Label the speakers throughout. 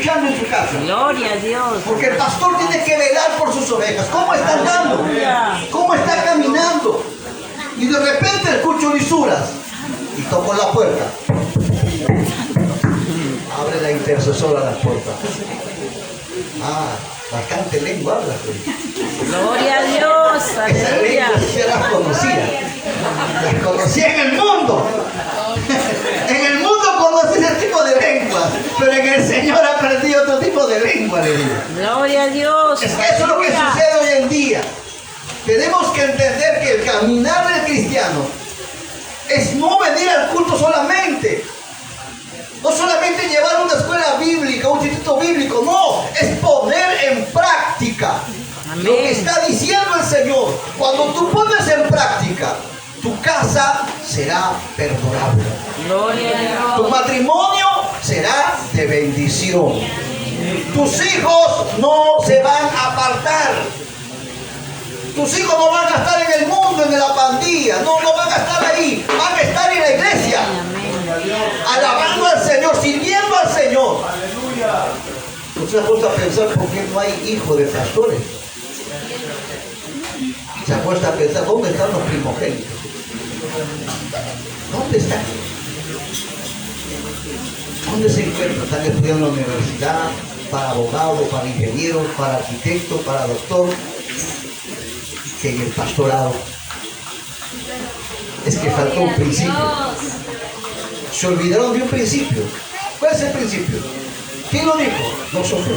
Speaker 1: escuchando en su casa.
Speaker 2: Gloria a Dios.
Speaker 1: Porque el pastor tiene que velar por sus ovejas. ¿Cómo está andando? ¿Cómo está caminando? Y de repente escucho lisuras. Y toco la puerta. Abre la intercesora la puerta. Bastante lengua habla.
Speaker 2: Gloria a Dios.
Speaker 1: Esa
Speaker 2: Aleluya.
Speaker 1: lengua sí las conocía. Las conocía en el mundo. En el mundo conocí ese tipo de lenguas. Pero en el Señor aprendí otro tipo de lengua.
Speaker 2: Gloria a Dios.
Speaker 1: Eso es lo que sucede hoy en día. Tenemos que entender que el caminar del cristiano es no venir al culto solamente. No solamente llevar una escuela bíblica, un instituto bíblico, no, es poner en práctica lo que está diciendo el Señor. Cuando tú pones en práctica, tu casa será perdurable.
Speaker 2: Gloria a Dios.
Speaker 1: Tu matrimonio será de bendición. Tus hijos no se van a apartar. Tus hijos no van a estar en el mundo, en la pandilla, no van a estar ahí, van a estar en la iglesia. Alabando al Señor, sirviendo al Señor. ¿Usted se ha puesto a pensar por qué no hay hijos de pastores? Se ha puesto a pensar, ¿dónde están los primogénitos? ¿Dónde están? ¿Dónde se encuentran? Están estudiando en la universidad, para abogado, para ingeniero, para arquitecto, para doctor. Que en el pastorado es que faltó un principio. Se olvidaron de un principio. ¿Cuál es el principio? ¿Quién lo dijo? Nosotros.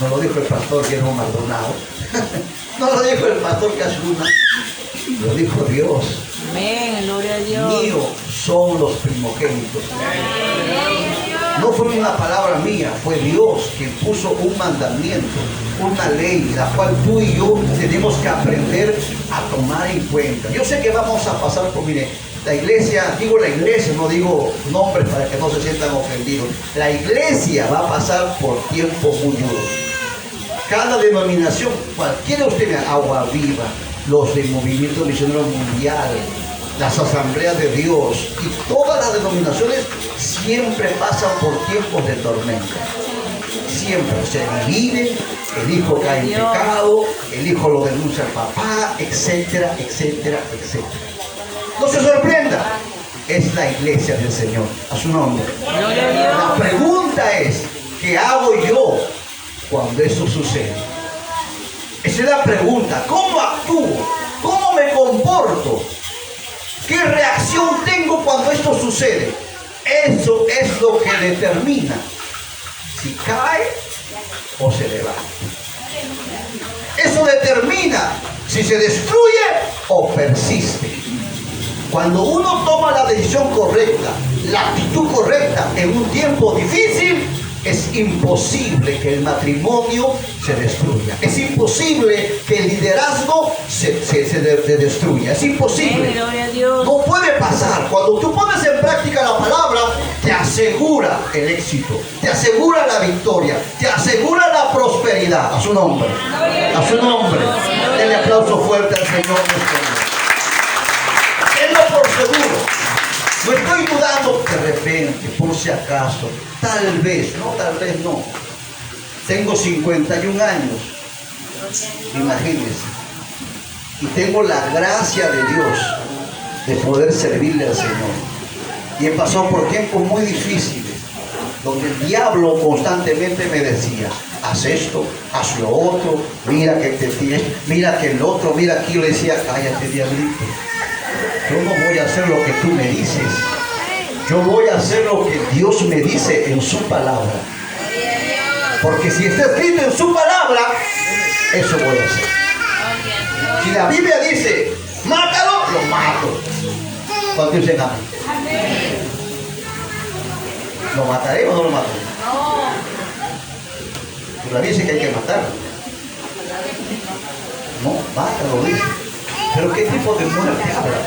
Speaker 1: No lo dijo el pastor que era un Maldonado. No lo dijo el pastor que hace una. Lo dijo Dios.
Speaker 2: Amén, gloria a Dios.
Speaker 1: Míos son los primogénitos. No fue una palabra mía, fue Dios quien puso un mandamiento, una ley, la cual tú y yo tenemos que aprender a tomar en cuenta. Yo sé que vamos a pasar por, mire, la iglesia, digo la iglesia, no digo nombres para que no se sientan ofendidos. La iglesia va a pasar por tiempos muy duros. Cada denominación, cualquiera de ustedes, Agua Viva, los del Movimiento Misionero Mundial, las asambleas de Dios y todas las denominaciones siempre pasan por tiempos de tormenta. Siempre se dividen, el hijo cae en pecado, el hijo lo denuncia al papá, etcétera, etcétera, etcétera. No se sorprenda, es la iglesia del Señor, a su nombre. La pregunta es, ¿qué hago yo cuando eso sucede? Esa es la pregunta. ¿Cómo actúo? ¿Cómo me comporto? ¿Qué reacción tengo cuando esto sucede? Eso es lo que determina si cae o se levanta. Eso determina si se destruye o persiste. Cuando uno toma la decisión correcta, la actitud correcta en un tiempo difícil, es imposible que el matrimonio se destruya. Es imposible que el liderazgo se destruya. Es imposible. No puede pasar. Cuando tú pones en práctica la palabra, te asegura el éxito, te asegura la victoria, te asegura la prosperidad. A su nombre. A su nombre. Denle aplauso fuerte al Señor. Tenlo por seguro. No estoy dudando, de repente, por si acaso, tal vez no. Tengo 51 años, imagínense, y tengo la gracia de Dios de poder servirle al Señor. Y he pasado por tiempos muy difíciles, donde el diablo constantemente me decía, haz esto, haz lo otro, mira que te tienes, mira que el otro, mira aquí. Yo le decía, cállate, diablito. Yo no voy a hacer lo que tú me dices. Yo voy a hacer lo que Dios me dice en su palabra. Porque si está escrito en su palabra, eso voy a hacer. Si la Biblia dice, mátalo, lo mato. ¿Cuántos dicen amén? ¿Lo mataré o no lo mataré? Pues la Biblia dice que hay que matarlo. No, mátalo, dice. Pero ¿qué tipo de muerte habla,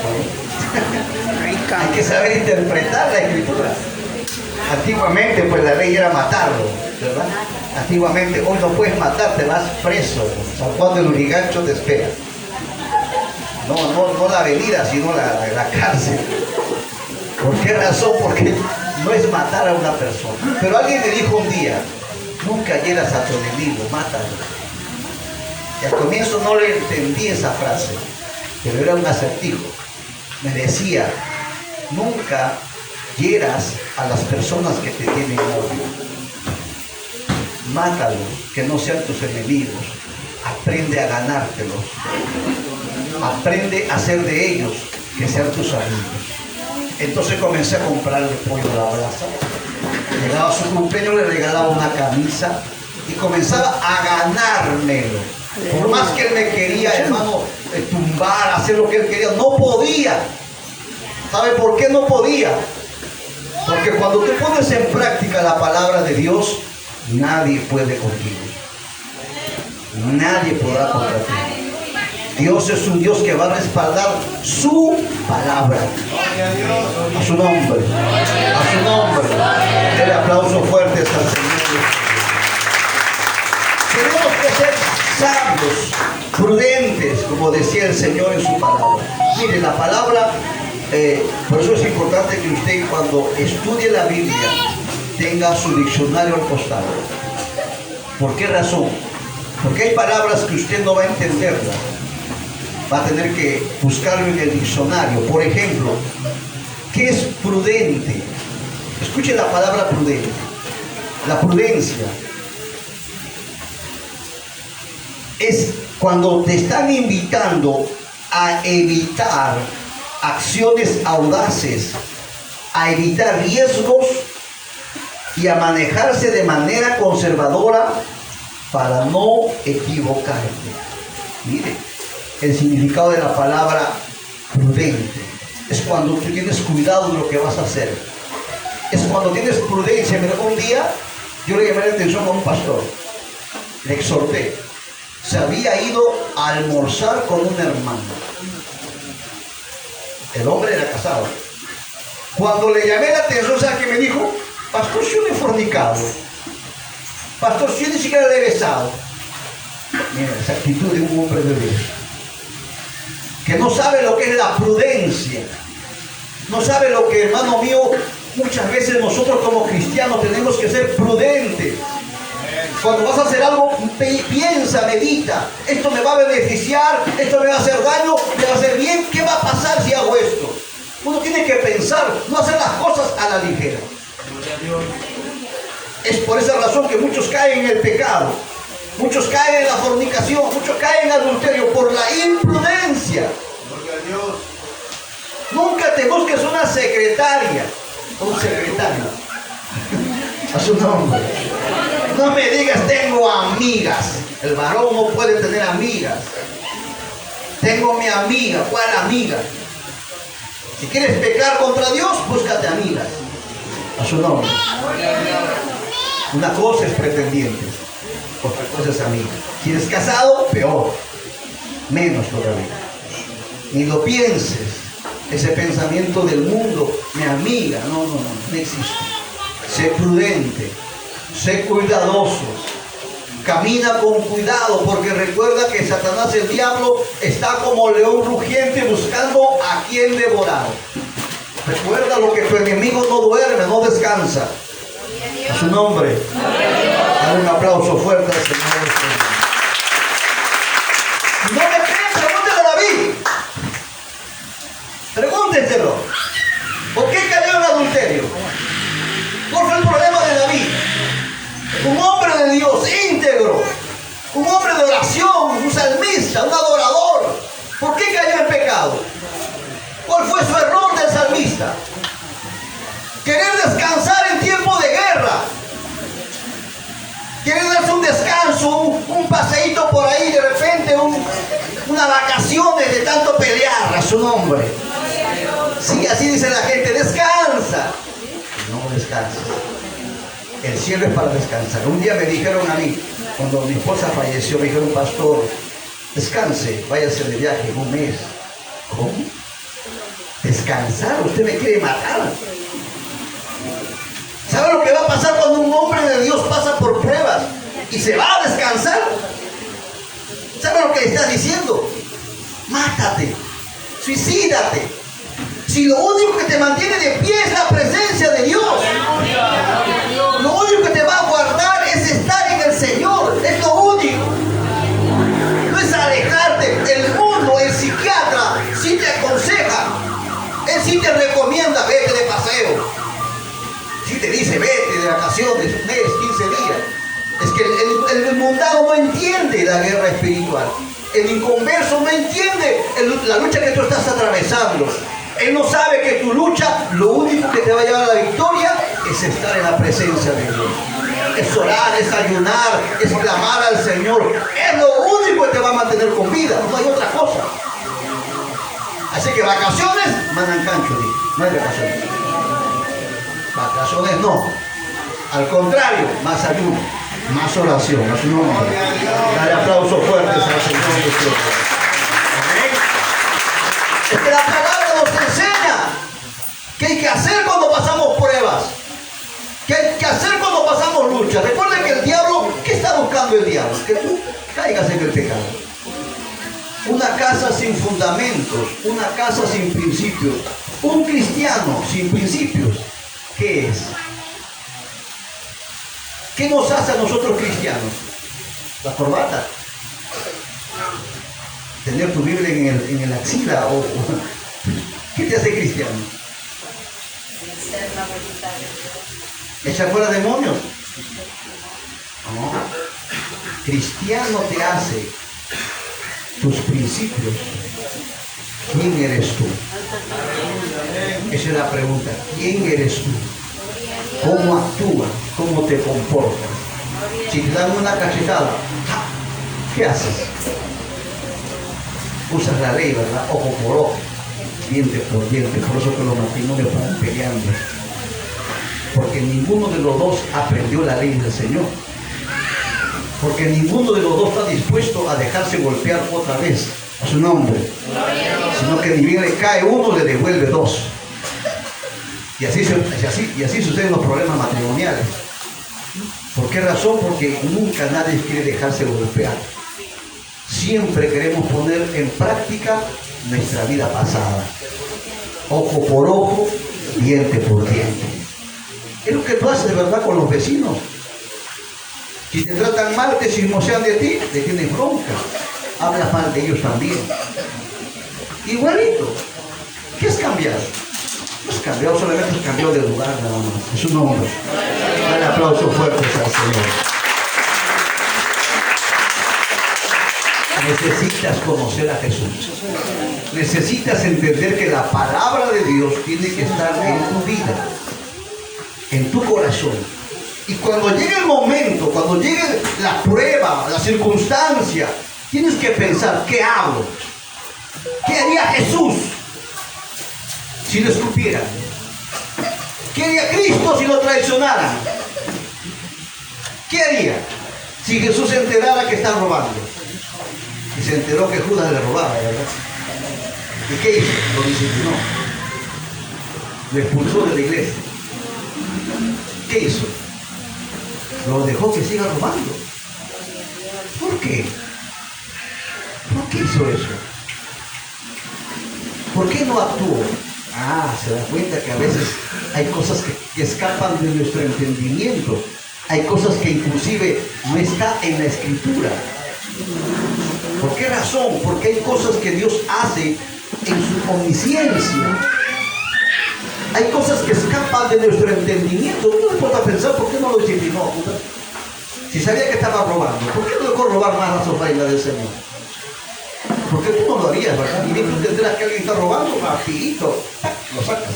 Speaker 1: Hay que saber interpretar la escritura. Antiguamente, pues la ley era matarlo, ¿verdad? Antiguamente, hoy no puedes matar, te vas preso. San Juan de Lurigancho te espera. No la avenida, sino la cárcel. ¿Por qué razón? Porque no es matar a una persona. Pero alguien me dijo un día, Nunca hieras a tu enemigo, mátalo. Y al comienzo no le entendí esa frase, pero era un acertijo. Me decía, nunca hieras a las personas que te tienen odio. Mátalos, que no sean tus enemigos. Aprende a ganártelos. Aprende a hacer de ellos que sean tus amigos. Entonces comencé a comprarle pollo a la brasa. Llegaba a su cumpleaños, le regalaba una camisa y comenzaba a ganármelo. Por más que él me quería, hermano, tumbar, hacer lo que él quería, no podía. ¿Sabe por qué no podía? Porque cuando tú pones en práctica la palabra de Dios, nadie puede contigo. Nadie podrá contra ti. Dios es un Dios que va a respaldar su palabra. A su nombre. A su nombre. Denle aplausos fuertes al Señor. Tenemos que ser sabios, prudentes, como decía el Señor en su palabra. Mire, la palabra, por eso es importante que usted cuando estudie la Biblia tenga su diccionario al costado. ¿Por qué razón? Porque hay palabras que usted no va a entenderlas. Va a tener que buscarlo en el diccionario. Por ejemplo, ¿qué es prudente? Escuche la palabra prudente. La prudencia es cuando te están invitando a evitar acciones audaces, a evitar riesgos y a manejarse de manera conservadora para no equivocarte. Mire, el significado de la palabra prudente es cuando tú tienes cuidado de lo que vas a hacer. Es cuando tienes prudencia. Mira, un día yo le llamé la atención a un pastor, le exhorté. Se había ido a almorzar con un hermano. El hombre era casado. Cuando le llamé la atención, ¿sabe qué me dijo? Pastor, yo no he fornicado. Pastor, yo ni siquiera le he besado. Mira, esa actitud de un hombre de Dios, que no sabe lo que es la prudencia. No sabe lo que, hermano mío, muchas veces nosotros como cristianos tenemos que ser prudentes. Cuando vas a hacer algo, piensa, medita. Esto me va a beneficiar, esto me va a hacer daño, me va a hacer bien. ¿Qué va a pasar si hago esto? Uno tiene que pensar, no hacer las cosas a la ligera. Es por esa razón que muchos caen en el pecado. Muchos caen en la fornicación, muchos caen en adulterio por la imprudencia. Nunca te busques una secretaria o un secretario. A su nombre. No me digas tengo amigas. El varón no puede tener amigas. Tengo mi amiga. ¿Cuál amiga? Si quieres pecar contra Dios, búscate amigas. A su nombre. Una cosa es pretendiente, otra cosa es amiga. Si eres casado, peor. Menos todavía. Ni lo pienses. Ese pensamiento del mundo, mi amiga, no existe. Sé prudente, sé cuidadoso, camina con cuidado, porque recuerda que Satanás, el diablo, está como león rugiente buscando a quien devorar. Recuerda lo que tu enemigo no duerme, no descansa. A su nombre. Dale un aplauso fuerte al Señor. No me creen, pregúntale a David. Pregúntenselo. ¿Por qué cayó en adulterio? ¿Cuál fue el problema de David? Un hombre de Dios íntegro, un hombre de oración, un salmista, un adorador. ¿Por qué cayó en pecado? ¿Cuál fue su error del salmista? Querer descansar en tiempo de guerra. Querer darse un descanso, un paseíto por ahí, de repente unas vacaciones de tanto pelear. A su nombre. Sí, así dice la gente, descansa. No descansa. El cielo es para descansar. Un día me dijeron a mí, cuando mi esposa falleció, me dijeron, pastor, descanse, váyase de viaje un mes. ¿Cómo? ¿Descansar? ¿Usted me quiere matar? ¿Sabe lo que va a pasar cuando un hombre de Dios pasa por pruebas y se va a descansar? ¿Sabe lo que le estás diciendo? Mátate, suicídate. Si lo único que te mantiene de pie es la presencia de Dios, lo único que te va a guardar es estar es un mes, 15 días. Es que el mundano no entiende la guerra espiritual. El inconverso no entiende la lucha que tú estás atravesando. Él no sabe que tu lucha, lo único que te va a llevar a la victoria es estar en la presencia de Dios. Es orar, es ayunar, es clamar al Señor. Es lo único que te va a mantener con vida. No hay otra cosa. Así que vacaciones, mandan cancho, no hay vacaciones. Vacaciones no. Al contrario, más ayuno, más oración. A su nombre. Dale aplausos fuertes al Señor de Dios. Es que la palabra nos enseña qué hay que hacer cuando pasamos pruebas. ¿Qué hay que hacer cuando pasamos luchas? Recuerden que el diablo, ¿qué está buscando el diablo? Que tú caigas en el pecado. Una casa sin fundamentos, una casa sin principios, un cristiano sin principios, ¿qué es? ¿Qué nos hace a nosotros cristianos? La corbata. Tener tu Biblia en el axila o ¿qué te hace cristiano? ¿Echar fuera demonios? No. Cristiano te hace tus principios. ¿Quién eres tú? Esa es la pregunta. ¿Quién eres tú? ¿Cómo actúas? ¿Cómo te comportas? Si te dan una cachetada, ¿qué haces? Usas la ley, ¿verdad? Ojo por ojo, diente por diente. Por eso que los matrimonios van peleando. Porque ninguno de los dos aprendió la ley del Señor. Porque ninguno de los dos está dispuesto a dejarse golpear otra vez a su nombre. Sino que ni bien le cae uno, le devuelve dos. Y así suceden los problemas matrimoniales. ¿Por qué razón? Porque nunca nadie quiere dejarse golpear. Siempre queremos poner en práctica nuestra vida pasada. Ojo por ojo, diente por diente. Es lo que tú haces de verdad con los vecinos. Si te tratan mal, te chismosean de ti, te tienes bronca. Hablas mal de ellos también. Igualito. ¿Qué has cambiado? No has cambiado, solamente has cambiado de lugar nada más. Es un nombre. Dale aplausos fuertes al Señor. Necesitas conocer a Jesús. Necesitas entender que la palabra de Dios tiene que estar en tu vida, en tu corazón. Y cuando llegue el momento, cuando llegue la prueba, la circunstancia, tienes que pensar, ¿qué hago? ¿Qué haría Jesús si lo escupieran? ¿Qué haría Cristo si lo traicionaran? ¿Qué haría si Jesús se enterara que están robando? Y se enteró que Judas le robaba, ¿verdad? ¿Y qué hizo? Lo disciplinó. Lo expulsó de la iglesia. ¿Qué hizo? Lo dejó que siga robando. ¿Por qué? ¿Por qué hizo eso? ¿Por qué no actuó? Se da cuenta que a veces hay cosas que escapan de nuestro entendimiento. Hay cosas que inclusive no está en la Escritura. ¿Por qué razón? Porque hay cosas que Dios hace en su omnisciencia. Hay cosas que escapan de nuestro entendimiento. Uno puede pensar, ¿por qué no lo disciplinó? Si sabía que estaba robando, ¿por qué no dejó robar más las ofrendas del Señor? Porque tú no lo harías, ¿verdad? Y bien tú te enteras que alguien está robando, rapidito, lo sacas.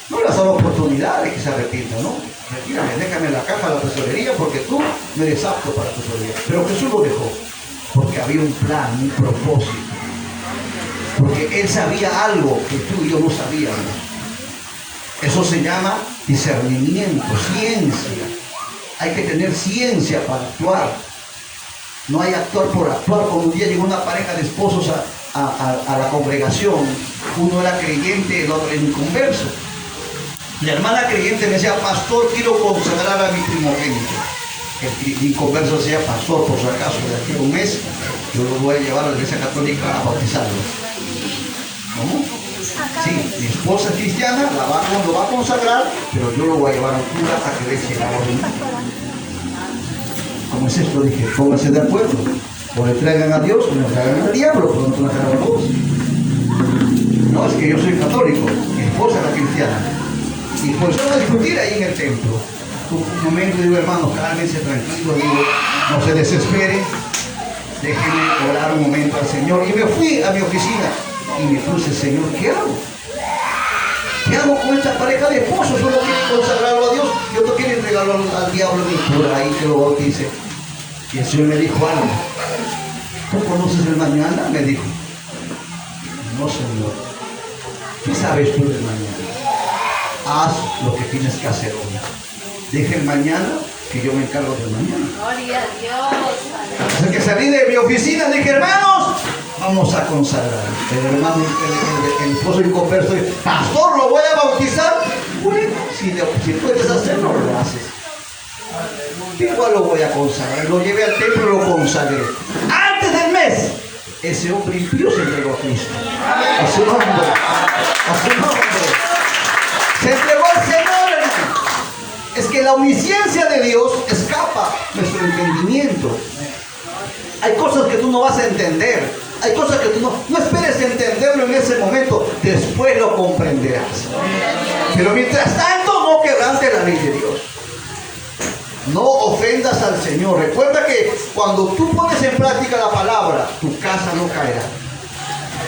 Speaker 1: No le has dado oportunidad de que se arrepienta, ¿no? Retírame, déjame en la caja de la tesorería porque tú no eres apto para tu tesorería. Pero Jesús lo dejó porque había un plan, un propósito. Porque Él sabía algo que tú y yo no sabíamos. Eso se llama discernimiento, ciencia. Hay que tener ciencia para actuar. No hay actuar por actuar. Cuando un día llegó una pareja de esposos a la congregación, uno era creyente, el otro era inconverso. La hermana creyente me decía, pastor, quiero consagrar a mi primogénito. El inconverso decía, pastor, por si acaso, de aquí a un mes, yo lo voy a llevar a la iglesia católica a bautizarlo. ¿Cómo? Sí, mi esposa es cristiana, lo va a consagrar, pero yo lo voy a llevar a un cura a que le eche el agua de mí. ¿Cómo es esto? Dije, pónganse de acuerdo. O le traigan a Dios o le traigan al diablo, pero no te la traigan a todos. No, es que yo soy católico, mi esposa era cristiana. Y pues van a discutir ahí en el templo. un momento y digo, hermano, cálmense, tranquilo, digo, no se desesperen, déjenme orar un momento al Señor. Y me fui a mi oficina y me puse, Señor, ¿qué hago? ¿Qué hago con esta pareja de esposos? Uno quiere consagrarlo a Dios y otro quiere entregarlo al diablo y por ahí que lo bautice. Y el Señor me dijo algo. ¿Tú conoces el mañana? Me dijo. No, Señor. ¿Qué sabes tú del mañana? Haz lo que tienes que hacer hoy. Deja el mañana, que yo me encargo del mañana.
Speaker 3: Gloria a Dios.
Speaker 1: Así que salí de mi oficina y dije, hermanos, vamos a consagrar. El hermano, el esposo inconverso dice, pastor, ¿lo voy a bautizar? Bueno, si puedes hacerlo, lo haces. Igual lo voy a consagrar. Lo llevé al templo y lo consagré. Antes del mes, ese hombre impío se entregó a Cristo. A su nombre. A su nombre. Se entregó al Señor, hermano. Es que la omnisciencia de Dios escapa nuestro entendimiento. Hay cosas que tú no vas a entender. Hay cosas que tú no esperes entenderlo en ese momento. Después lo comprenderás. Pero mientras tanto, no quebrantes la ley de Dios. No ofendas al Señor. Recuerda que cuando tú pones en práctica la palabra, tu casa no caerá.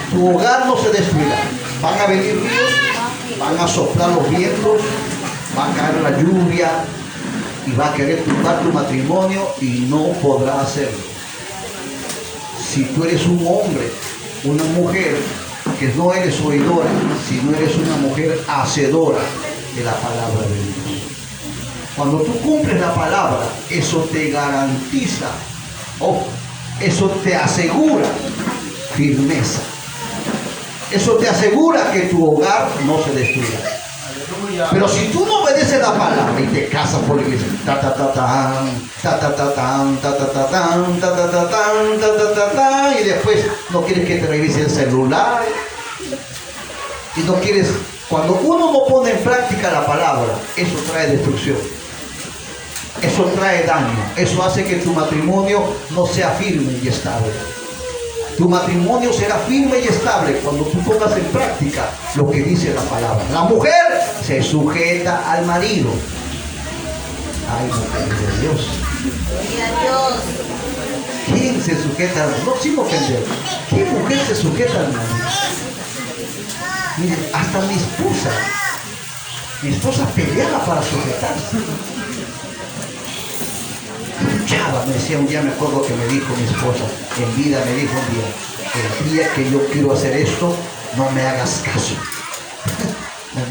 Speaker 1: Tu hogar no se destruirá. Van a venir ríos, van a soplar los vientos, va a caer la lluvia y va a querer tumbar tu matrimonio y no podrá hacerlo. Si tú eres un hombre, una mujer, que no eres oidora, sino eres una mujer hacedora de la palabra de Dios. Cuando tú cumples la palabra, eso te garantiza, eso te asegura firmeza. Eso te asegura que tu hogar no se destruirá. Pero si tú no obedeces la palabra y te casas por la iglesia, y después no quieres que te revise el celular, y no quieres, cuando uno no pone en práctica la palabra, eso trae destrucción, eso trae daño, eso hace que tu matrimonio no sea firme y estable. Tu matrimonio será firme y estable cuando tú pongas en práctica lo que dice la palabra. La mujer se sujeta al marido. Ay, mujer de Dios.
Speaker 3: Gloria a Dios.
Speaker 1: ¿Quién se sujeta al marido? No, sin ofender. ¿Qué mujer se sujeta al marido? Miren, hasta mi esposa peleaba para sujetarse. Luchaba, me decía un día, me acuerdo que me dijo mi esposa, en vida me dijo un día, el día que yo quiero hacer esto, no me hagas caso.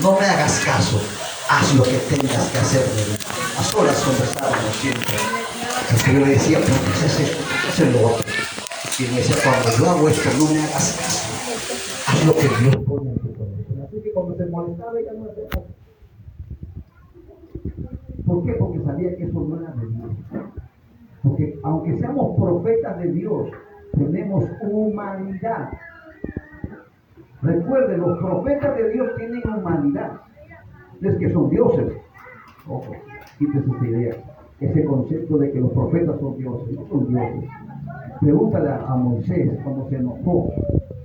Speaker 1: No me hagas caso, haz lo que tengas que hacer. A solas conversábamos siempre. Porque yo le decía, pero ¿qué es esto? ¿Qué es lo otro? Y me decía, cuando yo hago esto, no me hagas caso. Haz lo que Dios pone en tu corazón. Así que cuando se molestaba, ella no hacía caso. ¿Por qué? Porque sabía que eso no era de Dios. Porque aunque seamos profetas de Dios, tenemos humanidad. Recuerden, los profetas de Dios tienen humanidad. Es que son dioses. Ojo, quítese esa idea. Ese concepto de que los profetas son dioses. No son dioses. Pregúntale a Moisés cuando se enojó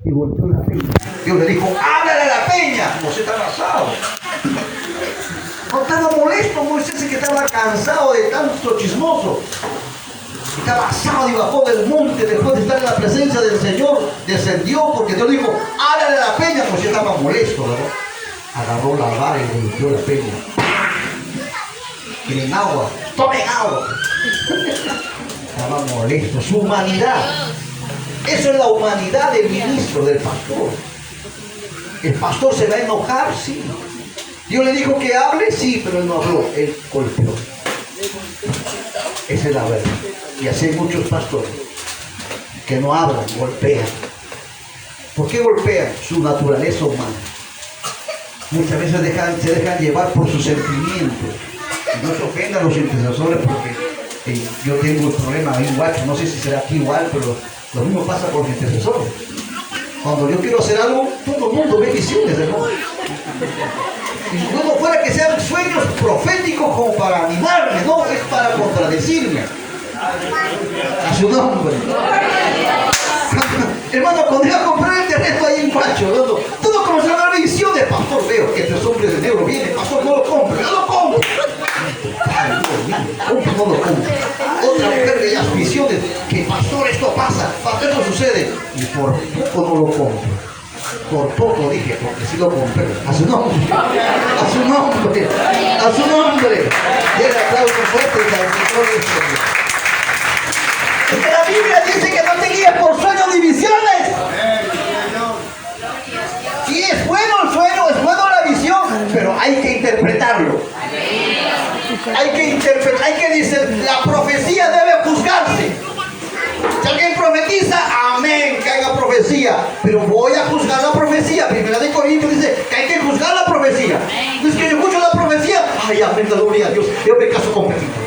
Speaker 1: y volteó la peña. Dios le dijo, háblale a la peña. Moisés está asado. No estaba molesto Moisés, que estaba cansado de tanto chismoso. Estaba asado y bajó del monte después de estar en la presencia del Señor. Descendió porque Dios dijo, háblale a la peña. Moisés estaba molesto, ¿verdad? Agarró la vara y golpeó la peña. ¿Quieren agua? ¡Tomen agua! Estaba molesto. Su humanidad. Eso es la humanidad del ministro, del pastor. El pastor se va a enojar, sí. Dios le dijo que hable, sí, pero él no habló, él golpeó. Esa es la verdad. Y así hay muchos pastores que no hablan, golpean. ¿Por qué golpean? Su naturaleza humana. Muchas veces se dejan llevar por sus sentimientos. Y no se ofendan los intercesores porque yo tengo el problema igual, no sé si será aquí igual, pero lo mismo pasa con los intercesores. Cuando yo quiero hacer algo, todo el mundo ve visiones, hermano. Y luego fuera que sean sueños proféticos como para animarme, no, es para contradecirme. A su nombre. Hermano, cuando iba a comprar el terreno ahí en Pacho, todo comenzó a dar visiones. Pastor, veo que estos hombres de negro vienen, pastor, no lo compre, no lo compre. Ay, Dios mío, ¿cómo no lo compro? Otra mujer de las visiones, que pastor, esto pasa, pastor, esto sucede. Y por poco no lo compro. Por poco dije, porque si lo compré. A su nombre, a su nombre, a su nombre. Y el aplauso fuerte al Señor del Señor. Porque la Biblia dice que no te guíes por sueños ni visiones. Sí, es bueno el sueño, es bueno la visión, pero hay que interpretarlo. Hay que interpretar, hay que decir, la profecía debe juzgarse. Si alguien profetiza, amén, que haya profecía. Pero voy a juzgar la profecía. Primera de Corintios dice que hay que juzgar la profecía. Entonces que yo escucho la profecía, ay, amén, gloria a Dios. Yo me caso con Pepito.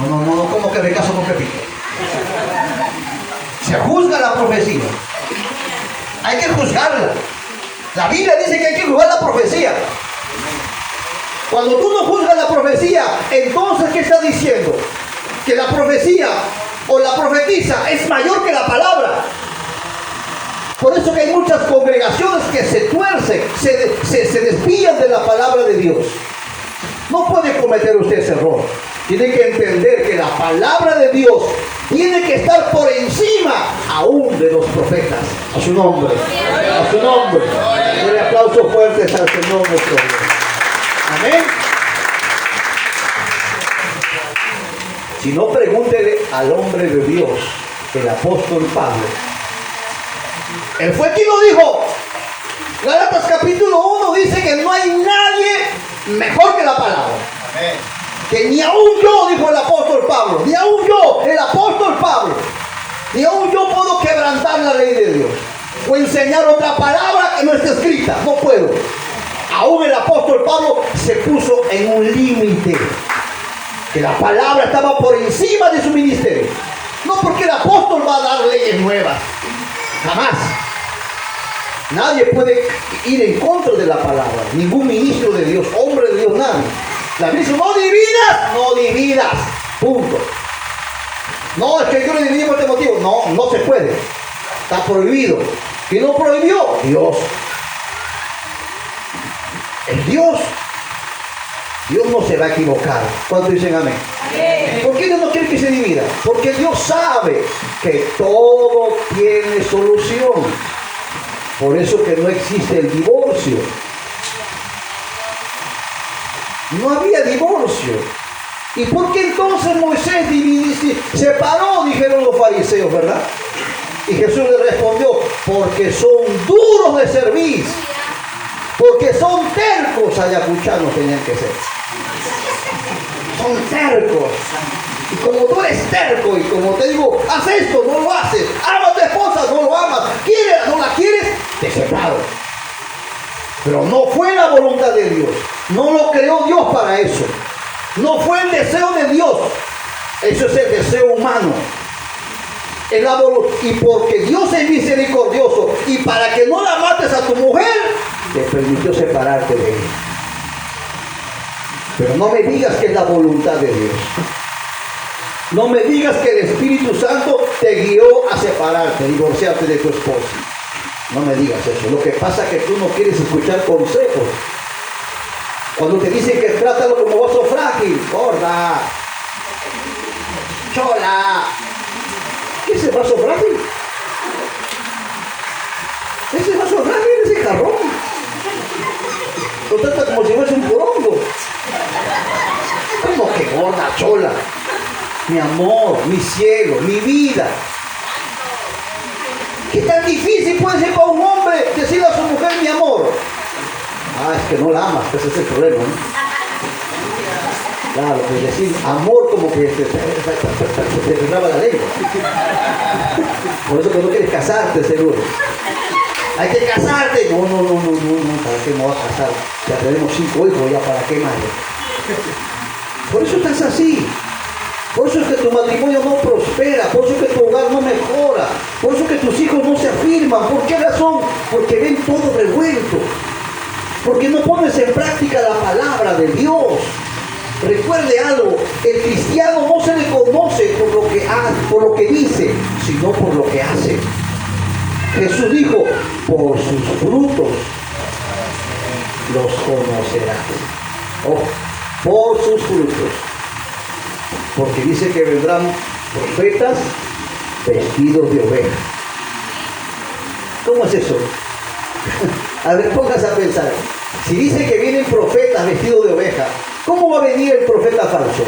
Speaker 1: No, ¿cómo que me caso con Pepito? Se juzga la profecía. Hay que juzgarla. La Biblia dice que hay que juzgar la profecía. Cuando tú no juzgas la profecía, entonces ¿qué está diciendo? Que la profecía o la profetiza es mayor que la palabra. Por eso que hay muchas congregaciones que se tuercen, se desvían de la palabra de Dios. No puede cometer usted ese error. Tiene que entender que la palabra de Dios tiene que estar por encima aún de los profetas. A su nombre. A su nombre. Un aplauso fuerte al Señor nuestro Dios. Amén. Si no, pregúntele al hombre de Dios, el apóstol Pablo. Él fue quien lo dijo. Gálatas capítulo 1 dice que no hay nadie mejor que la palabra. Amén. Que ni aún yo, dijo el apóstol Pablo, ni aún yo, el apóstol Pablo, ni aún yo puedo quebrantar la ley de Dios o enseñar otra palabra que no esté escrita. No puedo. Aún el apóstol Pablo se puso en un límite, que la palabra estaba por encima de su ministerio. No porque el apóstol va a dar leyes nuevas, jamás. Nadie puede ir en contra de la palabra, ningún ministro de Dios, hombre de Dios, nadie. La Biblia dice, no dividas, punto. No, es que yo lo dividí por este motivo. No se puede, está prohibido. ¿Quién lo prohibió? Dios. El Dios no se va a equivocar. ¿Cuántos dicen amén? Amén. ¿Por qué Dios no quiere que se divida? Porque Dios sabe que todo tiene solución. Por eso que no existe el divorcio. No había divorcio. ¿Y por qué entonces Moisés separó? Dijeron los fariseos, ¿verdad? Y Jesús le respondió, porque son duros de servir. Porque son tercos, ayacuchanos tenían que ser. Son tercos. Y como tú eres terco y como te digo, haz esto, no lo haces. Ama a tu esposa, no lo amas. ¿Quieres, no la quieres? Te separo. Pero no fue la voluntad de Dios. No lo creó Dios para eso. No fue el deseo de Dios. Eso es el deseo humano. Y porque Dios es misericordioso y para que no la mates a tu mujer, te permitió separarte de ella. Pero no me digas que es la voluntad de Dios. No me digas que el Espíritu Santo te guió a separarte, a divorciarte de tu esposa. No me digas eso. Lo que pasa es que tú no quieres escuchar consejos. Cuando te dicen que trátalo como vaso frágil, gorda, chola. ¿Qué es ese vaso frágil? Ese vaso frágil es ese jarrón. Lo trata como si fuese un porongo. Como que gorda, chola. Mi amor, mi cielo, mi vida. ¿Qué tan difícil puede ser para un hombre decirle a su mujer mi amor? Es que no la amas, ese es el problema, ¿no? Claro, pues decir amor como que te cerraba la lengua. Por eso que no quieres casarte, seguro. Hay que casarte. No, ¿para qué me voy a casar? Ya tenemos 5 hijos, ya para qué más. Por eso estás así. Por eso es que tu matrimonio no prospera, por eso es que tu hogar no mejora, por eso es que tus hijos no se afirman. ¿Por qué razón? Porque ven todo revuelto, porque no pones en práctica la palabra de Dios. Recuerde algo, el cristiano no se le conoce por lo que dice, sino por lo que hace. Jesús dijo, por sus frutos los conocerás. por sus frutos. Porque dice que vendrán profetas vestidos de oveja. ¿Cómo es eso? A ver, póngase a pensar. Si dice que vienen profetas vestidos de oveja, ¿cómo va a venir el profeta falso?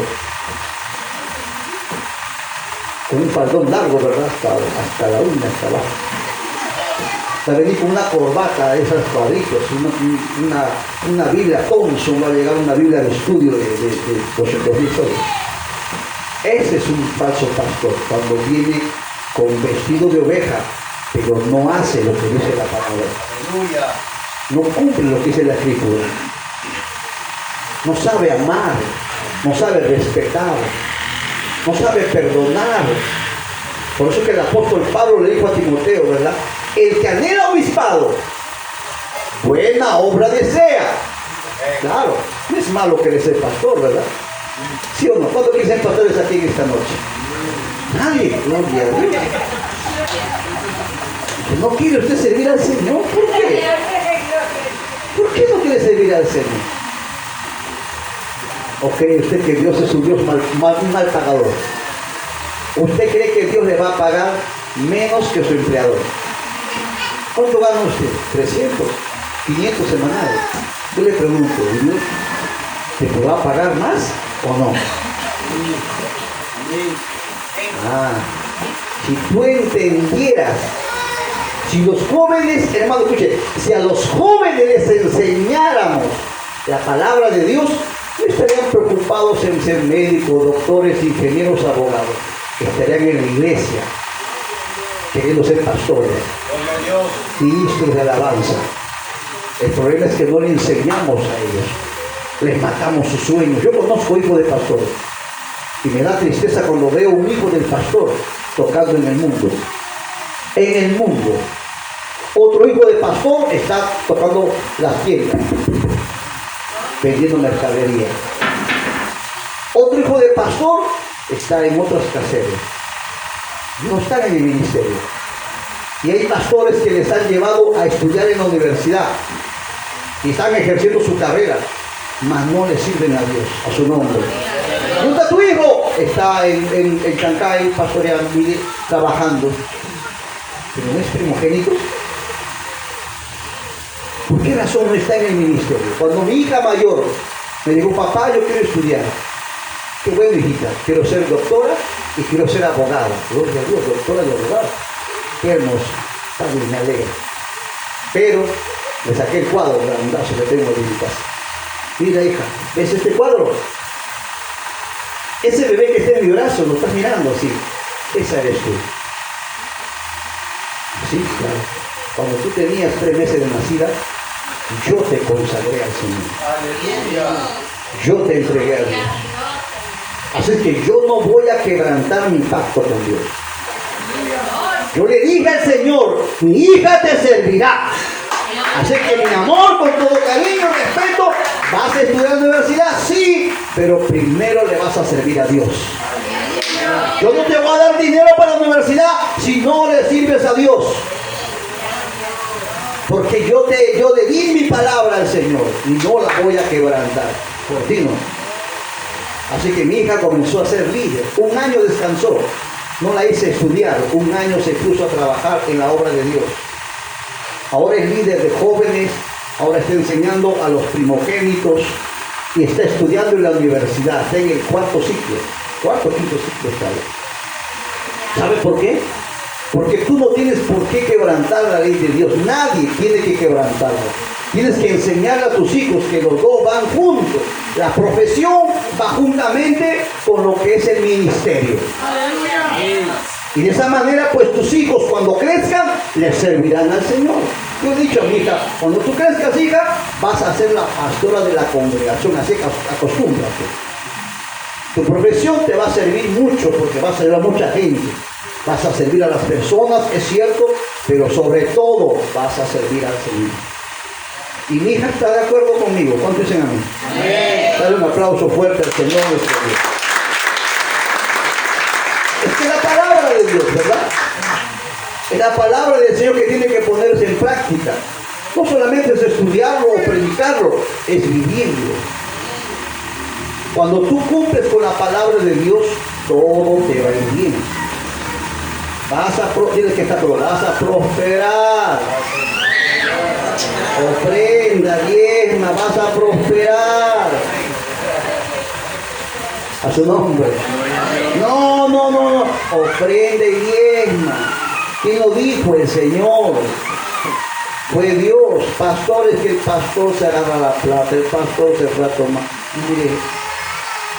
Speaker 1: Con un faldón largo, ¿verdad? Hasta la uña, hasta abajo. Va a venir con una corbata de esas cuadritos, una Biblia Thompson, va a llegar una Biblia de estudio de 200.000 soles. Ese es un falso pastor, cuando viene con vestido de oveja, pero no hace lo que dice la palabra.
Speaker 4: Aleluya.
Speaker 1: No cumple lo que dice la Escritura. No sabe amar, no sabe respetar, no sabe perdonar. Por eso que el apóstol Pablo le dijo a Timoteo, ¿verdad? El que anhela obispado, buena obra desea. Claro, no es malo querer ser pastor, ¿verdad? ¿Sí o no? ¿Cuántos quieren ser pastores aquí en esta noche? Nadie, gloria a Dios. ¿No quiere usted servir al Señor? ¿Por qué? ¿Por qué no quiere servir al Señor? ¿O cree usted que Dios es un Dios mal pagador? ¿Usted cree que Dios le va a pagar menos que su empleador? ¿Cuánto gana usted? 300, 500 semanales. Yo le pregunto, ¿Dios te va a pagar más o no? Si tú entendieras, si los jóvenes, hermano, escuche, si a los jóvenes les enseñáramos la palabra de Dios, no estarían preocupados en ser médicos, doctores, ingenieros, abogados. Estarían en la iglesia, queriendo ser pastores, ministros de alabanza. El problema es que no le enseñamos a ellos, les matamos sus sueños. Yo conozco hijos de pastores y me da tristeza cuando veo un hijo del pastor tocando en el mundo. En el mundo. Otro hijo de pastor está tocando las tiendas, vendiendo mercadería. Otro hijo de pastor está en otras caseras. No están en el ministerio. Y hay pastores que les han llevado a estudiar en la universidad y están ejerciendo su carrera, mas no le sirven a Dios, a su nombre. ¿Dónde está tu hijo? Está en Chancay, pastoreando, trabajando. Pero no es primogénito. ¿Por qué razón no está en el ministerio? Cuando mi hija mayor me dijo, papá, yo quiero estudiar. Qué bueno, hijita, quiero ser doctora y quiero ser abogada. Gloria a Dios, doctora y abogada. Qué hermoso, padre, me alegra. Pero le saqué el cuadro grandazo que tengo en mi casa. Mira, hija, ¿ves este cuadro? Ese bebé que está en mi brazo, lo estás mirando, sí. Esa eres tú. Sí, claro. Cuando tú tenías 3 meses de nacida, yo te consagré al Señor.
Speaker 4: Aleluya.
Speaker 1: Yo te entregué a Dios. Así que yo no voy a quebrantar mi pacto con Dios. Yo le dije al Señor, mi hija te servirá. Así que mi amor, con todo cariño y respeto, vas a estudiar en la universidad, sí, pero primero le vas a servir a Dios. Yo no te voy a dar dinero para la universidad si no le sirves a Dios. Porque yo le di mi palabra al Señor y no la voy a quebrantar. Por ti no. Así que mi hija comenzó a ser líder. 1 año descansó. No la hice estudiar. 1 año se puso a trabajar en la obra de Dios. Ahora es líder de jóvenes. Ahora está enseñando a los primogénitos. Y está estudiando en la universidad. Está en el 4º ciclo. 4º, 5º ciclo está ahí. ¿Sabe por qué? Porque tú no tienes por qué quebrantar la ley de Dios. Nadie tiene que quebrantarla. Tienes que enseñarle a tus hijos que los dos van juntos. La profesión va juntamente con lo que es el ministerio. Y de esa manera, pues tus hijos cuando crezcan, les servirán al Señor. Yo he dicho a mi hija, cuando tú crezcas, hija, vas a ser la pastora de la congregación. Así que acostúmbrate. Tu profesión te va a servir mucho porque vas a servir a mucha gente. Vas a servir a las personas, es cierto, pero sobre todo vas a servir al Señor. Y mi hija está de acuerdo conmigo. ¿Cuántos dicen amén? Amén. Dale un aplauso fuerte al Señor nuestro Dios. Es que la palabra de Dios, ¿verdad? Es la palabra del Señor que tiene que ponerse en práctica. No solamente es estudiarlo o predicarlo, es vivirlo. Cuando tú cumples con la palabra de Dios, todo te va a ir bien. Dile que está todo, vas a prosperar. Ofrenda, diezma, vas a prosperar. A su nombre. No. Ofrenda y diezma. ¿Quién lo dijo? El Señor. Fue Dios. Pastores, que el pastor se agarra la plata, el pastor se fue a tomar. Mire,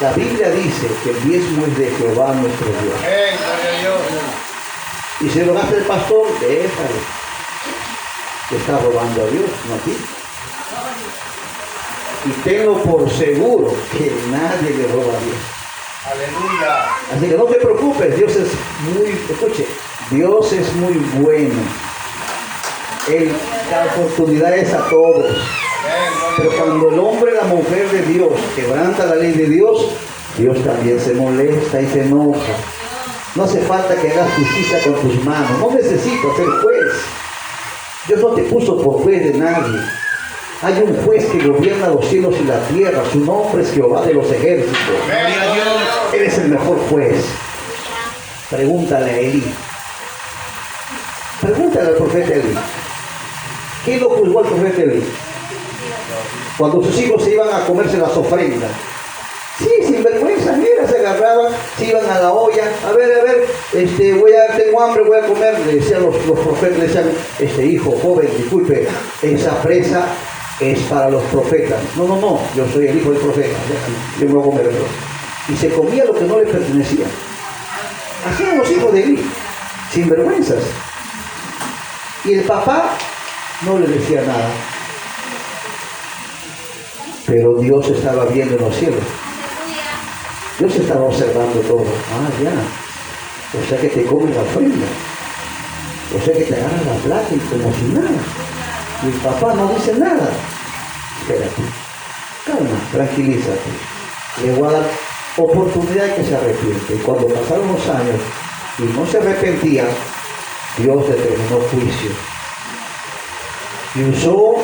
Speaker 1: la Biblia dice que el diezmo es de Jehová nuestro Dios. Y si lo gasta el pastor, déjalo. Te está robando a Dios, no a ti. Y tenlo por seguro que nadie le roba a Dios.
Speaker 4: Aleluya.
Speaker 1: Así que no te preocupes, Dios es muy bueno. Él da oportunidades a todos. Pero cuando el hombre y la mujer de Dios quebranta la ley de Dios, Dios también se molesta y se enoja. No hace falta que hagas justicia con tus manos. No necesitas ser juez. Dios no te puso por juez de nadie. Hay un juez que gobierna los cielos y la tierra. Su nombre es Jehová de los ejércitos. Él es el mejor juez. Pregúntale a Elí. Pregúntale al profeta Elí. ¿Quién lo juzgó al profeta Elí? Cuando sus hijos se iban a comerse las ofrendas. Sí, sin vergüenza, mira, se agarraban, se iban a la olla. A ver, tengo hambre, voy a comer. Le decían los profetas, le decían, hijo, joven, disculpe, esa presa es para los profetas. No, yo soy el hijo del profeta, yo me voy a comer eso. Y se comía lo que no le pertenecía. Así eran los hijos de Elí, sin vergüenzas. Y el papá no le decía nada. Pero Dios estaba viendo en los cielos. Dios estaba observando todo. Ya. O sea que te comes la ofrenda. O sea que te agarras la plata y como si nada. Y el papá no dice nada. Espérate. Calma, tranquilízate. Le voy a dar oportunidad de que se arrepiente. Y cuando pasaron los años y no se arrepentía, Dios determinó juicio. Y usó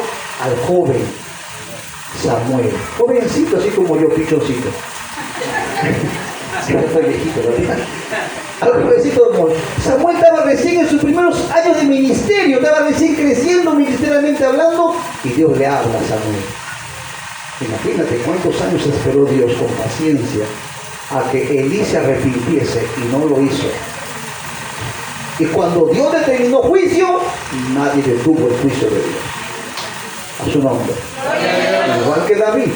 Speaker 1: al joven Samuel. Jovencito, así como yo, pichoncito. Estoy viejito, ¿verdad? Al jovencito Samuel estaba recién en sus primeros años de ministerio, estaba recién creciendo ministerialmente hablando, y Dios le habla a Samuel. Imagínate cuántos años esperó Dios con paciencia a que Elí se arrepintiese y no lo hizo. Y cuando Dios determinó juicio, nadie detuvo el juicio de Dios. A su nombre. Igual que David.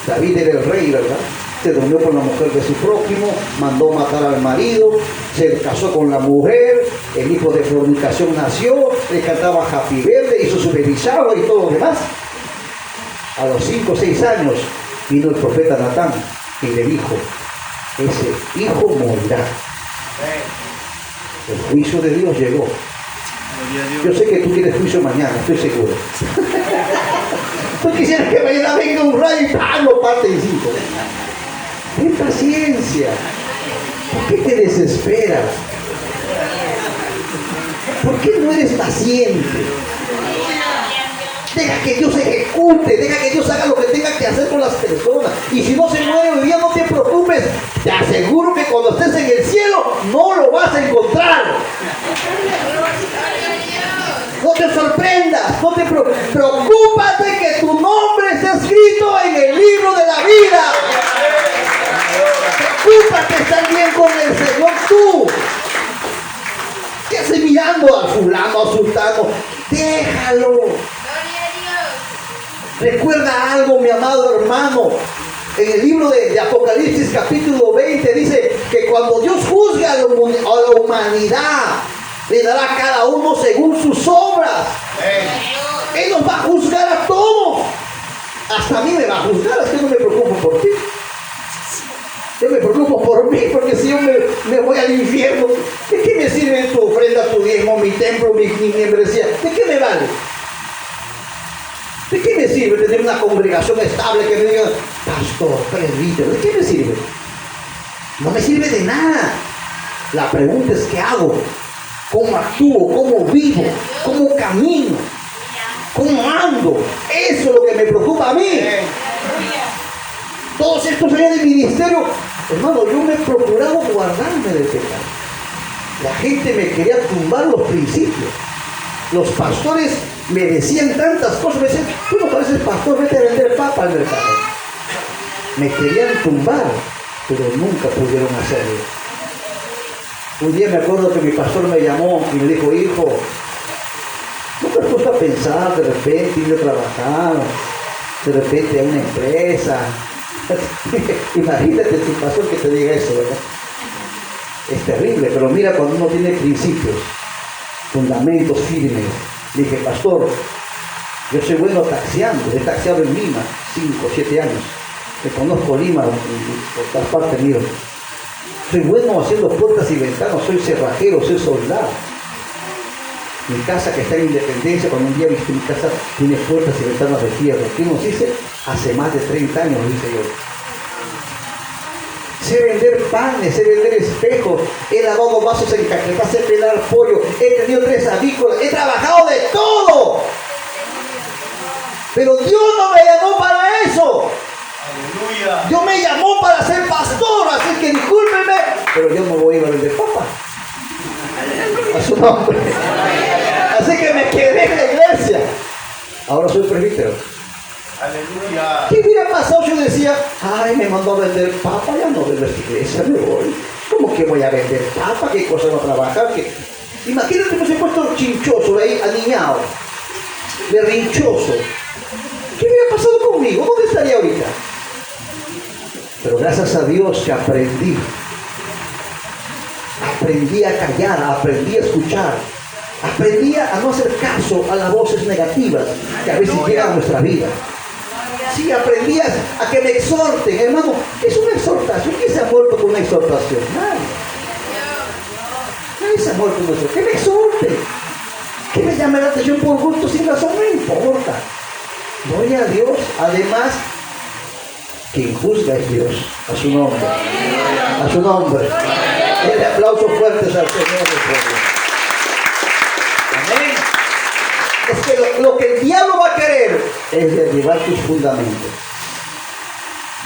Speaker 1: David era el rey, ¿verdad? Se durmió con la mujer de su prójimo, mandó matar al marido, se casó con la mujer, el hijo de fornicación nació, le cantaba Happy Verde, hizo su baby shower y todo lo demás. A los 5 o 6 años vino el profeta Natán y le dijo, ese hijo morirá. El juicio de Dios llegó. Yo sé que tú quieres juicio mañana, estoy seguro. Tú quisieras que mañana venga un rayo y lo parte en 5. Ten paciencia. ¿Por qué te desesperas? ¿Por qué no eres paciente? Deja que Dios ejecute, deja que Dios haga lo que tenga que hacer con las personas. Y si no se muere hoy día, no te preocupes. Te aseguro que cuando estés en el cielo, no lo vas a encontrar. No te sorprendas, no te preocúpate que tu nombre esté escrito en el libro de la vida. Preocúpate estar bien con el Señor tú. ¿Qué haces mirando al fulano, al sultano? Déjalo. Recuerda algo, mi amado hermano. En el libro de Apocalipsis capítulo 20 dice que cuando Dios juzga a la humanidad, le dará a cada uno según sus obras. Él nos va a juzgar a todos. Hasta a mí me va a juzgar, es que no me preocupo por ti. Yo me preocupo por mí, porque si yo me voy al infierno, ¿de qué me sirve tu ofrenda, tu diezmo, mi templo, mi membresía? ¿De qué me vale? ¿De qué me sirve tener una congregación estable que me diga, pastor, presbítero? ¿De qué me sirve? No me sirve de nada. La pregunta es, ¿qué hago? ¿Cómo actúo? ¿Cómo vivo? ¿Cómo camino? ¿Cómo ando? Eso es lo que me preocupa a mí. Todos estos años de ministerio, hermano, yo me he procurado guardarme del pecado. La gente me quería tumbar los principios. Los pastores me decían tantas cosas. Me decían, tú no pareces pastor, vete a vender papa al mercado. Me querían tumbar, pero nunca pudieron hacerlo. Un día me acuerdo que mi pastor me llamó y me dijo, hijo, ¿no te has puesto a pensar de repente ir a trabajar? De repente a una empresa. Imagínate tu pastor que te diga eso, ¿verdad? Es terrible, pero mira cuando uno tiene principios, fundamentos firmes. Le dije, pastor, yo soy bueno taxiando, he taxiado en Lima 5 o 7 años. Me conozco Lima por todas partes mío. Soy bueno haciendo puertas y ventanas, soy cerrajero, soy soldado. Mi casa que está en Independencia, cuando un día viste mi casa, tiene puertas y ventanas de fierro. ¿Qué nos dice? Hace más de 30 años, dice yo. Sé vender panes, sé vender espejos, he lavado vasos en Caquetá, sé pelar pollo, he tenido 3 avícolas, he trabajado de todo. Pero Dios no me llamó para eso.
Speaker 4: Aleluya.
Speaker 1: Dios me llamó para ser pastor, así que discúlpeme, pero yo no voy a ir a vender papa. A su nombre. Así que me quedé en la iglesia. Ahora soy presbítero.
Speaker 4: Aleluya.
Speaker 1: ¿Qué hubiera pasado si yo decía, ay, me mandó a vender papa, ya no vendo esta iglesia, me voy? ¿Cómo que voy a vender papa? ¿Qué cosa va a trabajar? ¿Qué? Imagínate que se ha puesto chinchoso, ahí, aniñado, berrinchoso. ¿Qué hubiera pasado conmigo? ¿Dónde estaría ahorita? Pero gracias a Dios que aprendí a callar, aprendí a escuchar, aprendí a no hacer caso a las voces negativas que a veces llegan a nuestra vida. Sí, aprendí a que me exhorten, hermano. Es una exhortación. ¿Quién se ha muerto con una exhortación? Nadie se ha muerto con eso. Que me exhorten, que me llame la atención por gusto sin razón, no importa. Gloria a Dios. Además, quien juzga es Dios. A su nombre. A su nombre. El aplauso fuerte al Señor del pueblo. Amén. Es que lo que el diablo va a querer es derribar tus fundamentos.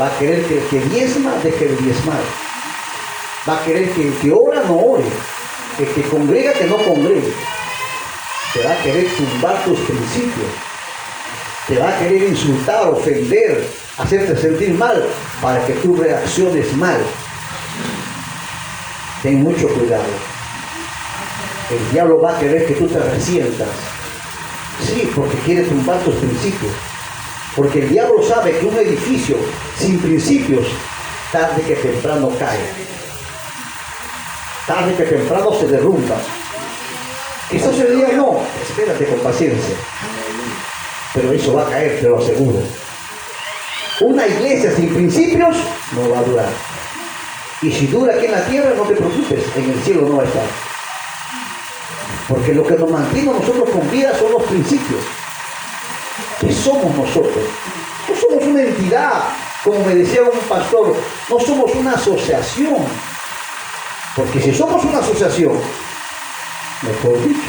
Speaker 1: Va a querer que el que diezma deje de diezmar. Va a querer que el que ora no ore. El que congrega que no congregue. Te va a querer tumbar tus principios. Te va a querer insultar, ofender, hacerte sentir mal para que tú reacciones mal. Ten mucho cuidado. El diablo va a querer que tú te resientas. Sí, porque quiere tumbar tus principios. Porque el diablo sabe que un edificio sin principios, tarde que temprano cae. Tarde que temprano se derrumba. Quizás el día no, espérate con paciencia. Pero eso va a caer, te lo aseguro. Una iglesia sin principios no va a durar. Y si dura aquí en la tierra, no te preocupes, en el cielo no va a estar. Porque lo que nos mantiene a nosotros con vida son los principios. ¿Qué somos nosotros? No somos una entidad, como me decía un pastor, no somos una asociación. Porque si somos una asociación, mejor dicho,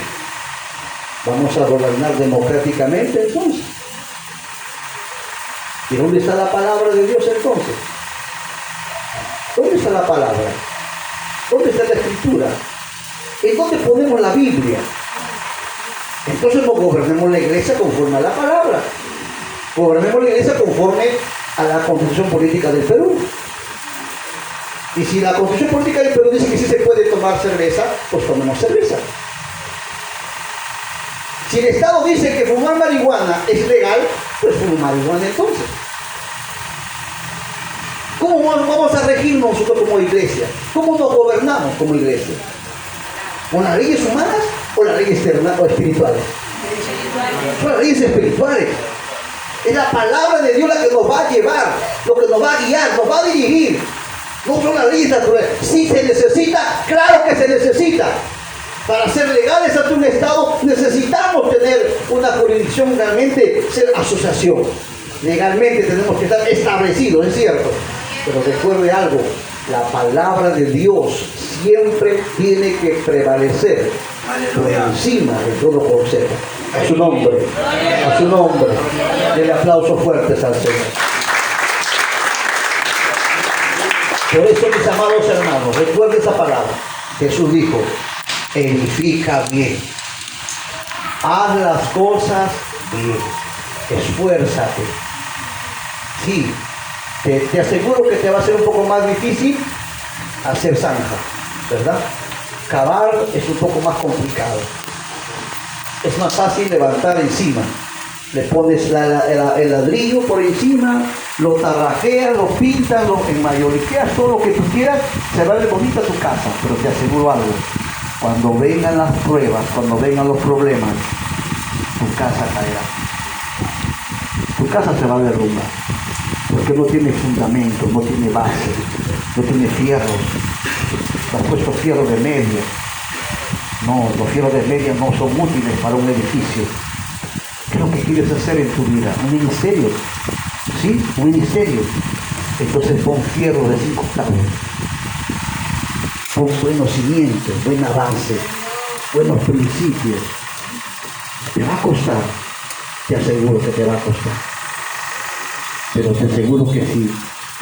Speaker 1: vamos a gobernar democráticamente entonces. ¿Y dónde está la palabra de Dios entonces? ¿Dónde está la palabra? ¿Dónde está la escritura? ¿En dónde ponemos la Biblia? Entonces no gobernemos la iglesia conforme a la palabra. Gobernemos la iglesia conforme a la constitución política del Perú. Y si la constitución política del Perú dice que sí se puede tomar cerveza, pues tomemos cerveza. Si el Estado dice que fumar marihuana es legal, pues fumar marihuana entonces. ¿Cómo vamos a regirnos nosotros como iglesia? ¿Cómo nos gobernamos como iglesia? ¿Con las leyes humanas o las leyes espirituales? Son las leyes espirituales. Es la palabra de Dios la que nos va a llevar, lo que nos va a guiar, nos va a dirigir. No son las leyes naturales. Si se necesita, claro que se necesita. Para ser legales ante un Estado necesitamos tener una jurisdicción, realmente ser asociación. Legalmente tenemos que estar establecidos, es cierto. Pero recuerde algo, la palabra de Dios siempre tiene que prevalecer por encima de todo consejo. A su nombre, a su nombre. Denle aplausos fuertes al Señor. Por eso, mis amados hermanos, recuerden esa palabra. Jesús dijo, edifica bien. Haz las cosas bien. Esfuérzate. Sí, te aseguro que te va a ser un poco más difícil hacer zanja, ¿verdad? Cavar es un poco más complicado. Es más fácil levantar encima. Le pones el ladrillo por encima, lo tarrajeas, lo pintas, lo enmayoliqueas, todo lo que tú quieras, se va a ver bonita tu casa. Pero te aseguro algo, cuando vengan las pruebas, cuando vengan los problemas, tu casa caerá. Tu casa se va a derrumbar, porque no tiene fundamento, no tiene base, no tiene fierros. Te has puesto fierros de media. No, los fierros de media no son útiles para un edificio. ¿Qué es lo que quieres hacer en tu vida? Un ministerio. ¿Sí? Un ministerio. Entonces pon fierro de 5 tablas. Pon buenos cimientos, buena base, buenos principios. Te va a costar. Te aseguro que te va a costar. Pero te aseguro que si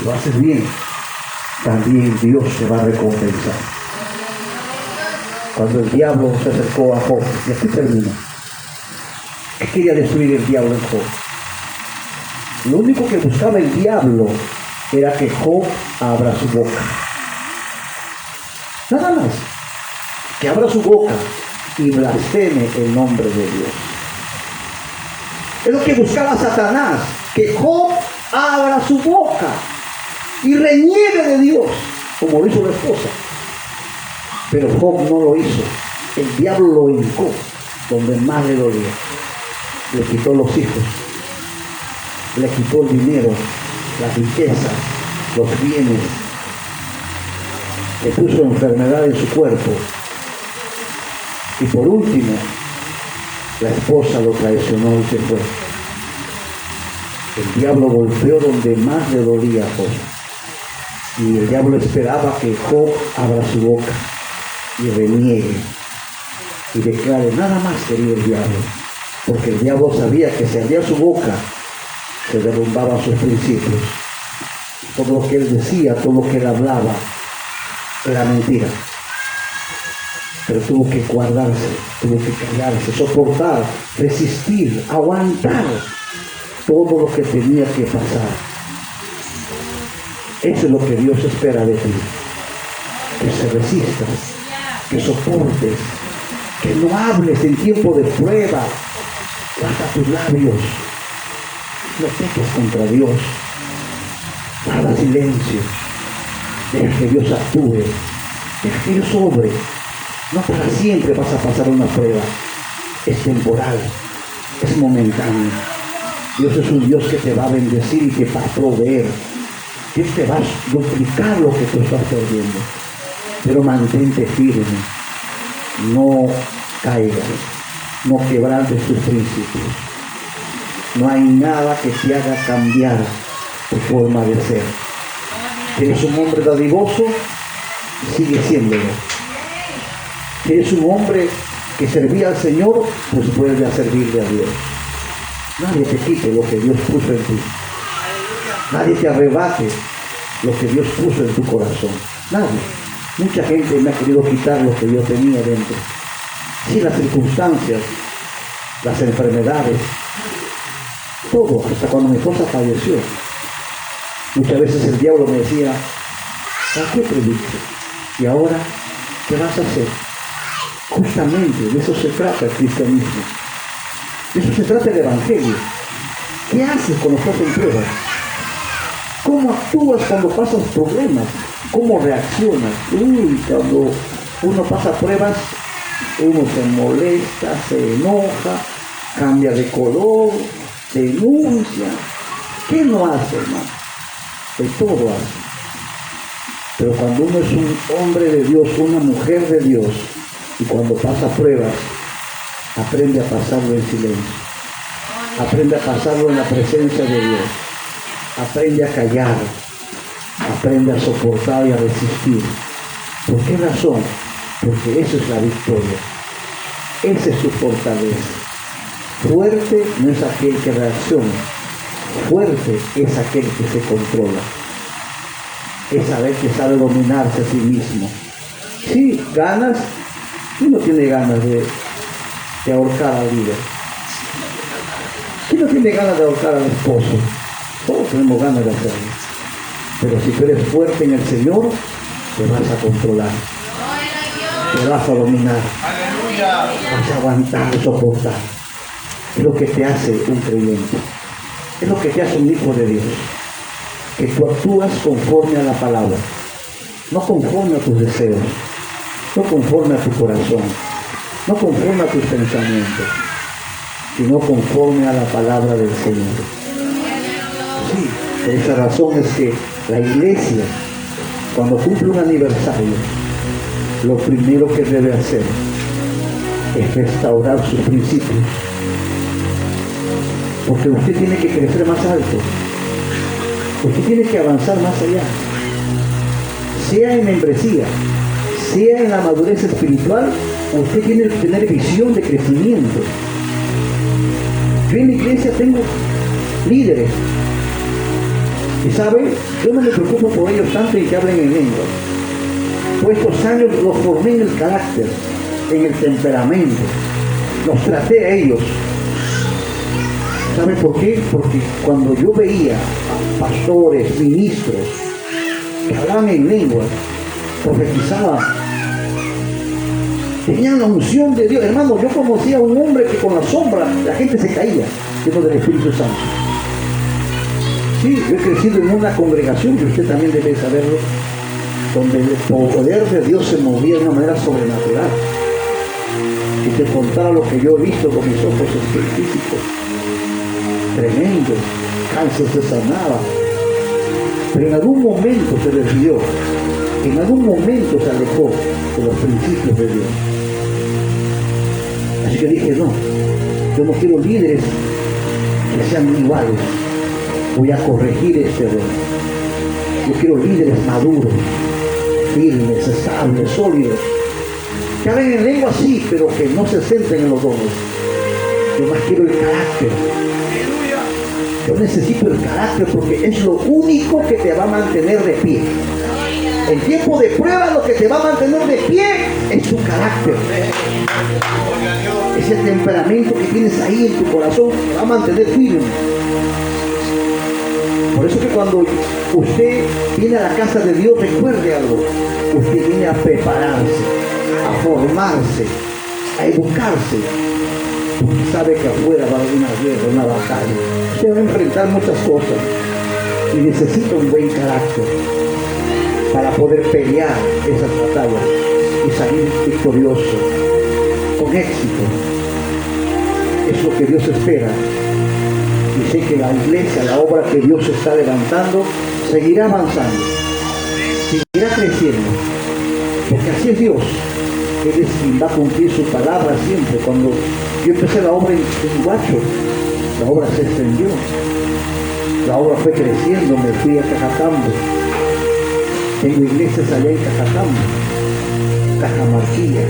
Speaker 1: lo haces bien, también Dios te va a recompensar. Cuando el diablo se acercó a Job, y aquí termina. ¿Qué quería destruir el diablo en Job? Lo único que buscaba el diablo era que Job abra su boca. Nada más. Que abra su boca y blasfeme el nombre de Dios. Es lo que buscaba Satanás. Que Job abra su boca y reniegue de Dios, como lo hizo la esposa. Pero Job no lo hizo. El diablo lo hincó donde más le dolía. Le quitó los hijos, le quitó el dinero, la riqueza, los bienes, le puso enfermedad en su cuerpo. Y por último, la esposa lo traicionó y se fue. El diablo golpeó donde más le dolía a Job. Y el diablo esperaba que Job abra su boca y reniegue y declare. Nada más quería el diablo, porque el diablo sabía que si abría su boca se derrumbaban sus principios. Todo lo que él decía, todo lo que él hablaba era mentira. Pero tuvo que guardarse, tuvo que callarse, soportar, resistir, aguantar todo lo que tenía que pasar. Eso es lo que Dios espera de ti. Que se resistas, que soportes, que no hables en tiempo de prueba. Guarda tus labios, no peques contra Dios. Guarda silencio, deja que Dios actúe, deja que Dios obre. No para siempre vas a pasar una prueba, es temporal, es momentáneo. Dios es un Dios que te va a bendecir y te va a proveer. Dios te va a duplicar lo que tú estás perdiendo. Pero mantente firme, no caigas, no quebrantes tus principios. No hay nada que te haga cambiar tu forma de ser. Eres un hombre dadivoso, sigue siéndolo. Eres un hombre que servía al Señor, pues vuelve a servirle a Dios. Nadie te quite lo que Dios puso en ti. Nadie te arrebate lo que Dios puso en tu corazón. Nadie. Mucha gente me ha querido quitar lo que yo tenía dentro. Sí, las circunstancias, las enfermedades, todo, hasta cuando mi esposa falleció. Muchas veces el diablo me decía, ¿a qué predicas? Y ahora, ¿qué vas a hacer? Justamente de eso se trata el cristianismo. De eso se trata el evangelio. ¿Qué haces cuando estás en pruebas? ¿Cómo actúas cuando pasas problemas? ¿Cómo reaccionas? Cuando uno pasa pruebas, uno se molesta, se enoja, cambia de color, denuncia. ¿Qué no hace, hermano? De todo hace. Pero cuando uno es un hombre de Dios, una mujer de Dios, y cuando pasa pruebas, aprende a pasarlo en silencio. Aprende a pasarlo en la presencia de Dios. Aprende a callar. Aprende a soportar y a resistir. ¿Por qué razón? Porque esa es la victoria. Esa es su fortaleza. Fuerte no es aquel que reacciona. Fuerte es aquel que se controla.
Speaker 5: es saber que sabe dominarse a sí mismo. Sí, ganas, ¿quién no tiene ganas de ahorcar al líder? ¿Quién no tiene ganas de ahorcar al esposo? Todos tenemos ganas de hacerlo. Pero si tú eres fuerte en el Señor, te vas a controlar, te vas a dominar,
Speaker 4: Aleluya.
Speaker 5: vas a aguantar, soportar. Es lo que te hace un creyente, es lo que te hace un hijo de Dios, que tú actúas conforme a la palabra, no conforme a tus deseos, no conforme a tu corazón, no conforme a tus pensamientos, sino conforme a la palabra del Señor. Sí, por esa razón es que la iglesia, cuando cumple un aniversario, lo primero que debe hacer es restaurar sus principios. Porque usted tiene que crecer más alto. Usted tiene que avanzar más allá. Sea en membresía, sea en la madurez espiritual, usted tiene que tener visión de crecimiento. Yo en la iglesia tengo líderes. Y sabe, yo no me preocupo por ellos tanto y que hablen en lengua. Pues estos años los formé en el carácter, en el temperamento. Los traté a ellos. ¿Sabe por qué? Porque cuando yo veía a pastores, ministros, que hablaban en lenguas, profetizaban, tenían la unción de Dios. Hermano, yo conocía a un hombre que con la sombra la gente se caía, lleno del Espíritu Santo. Sí, yo he crecido en una congregación, y usted también debe saberlo, donde el poder de Dios se movía de una manera sobrenatural. Y te contara lo que yo he visto con mis ojos físicos. Tremendo, cáncer se sanaba. Pero en algún momento se desvió, en algún momento se alejó de los principios de Dios. Así que dije, no, yo no quiero líderes que sean iguales. Voy a corregir este error. Yo quiero líderes maduros, firmes, estables, sólidos, que hablen en lengua sí, pero que no se centren en los dones. Yo más quiero el carácter. Yo necesito el carácter porque es lo único que te va a mantener de pie. En tiempo de prueba lo que te va a mantener de pie es tu carácter. Ese temperamento que tienes ahí en tu corazón te va a mantener firme. Por eso que cuando usted viene a la casa de Dios, recuerde algo. Usted viene a prepararse, a formarse, a educarse. Usted sabe que afuera va a haber una guerra, una batalla. Usted va a enfrentar muchas cosas y necesita un buen carácter para poder pelear esas batallas y salir victorioso, con éxito. Es lo que Dios espera. Y sé que la iglesia, la obra que Dios está levantando, seguirá avanzando, seguirá creciendo, porque así es Dios. Él es quien va a cumplir su palabra siempre. Cuando yo empecé la obra en Guacho, la obra se extendió, la obra fue creciendo, me fui a Cajatambo, tengo iglesias allá en Cajatambo, Cajamarquilla,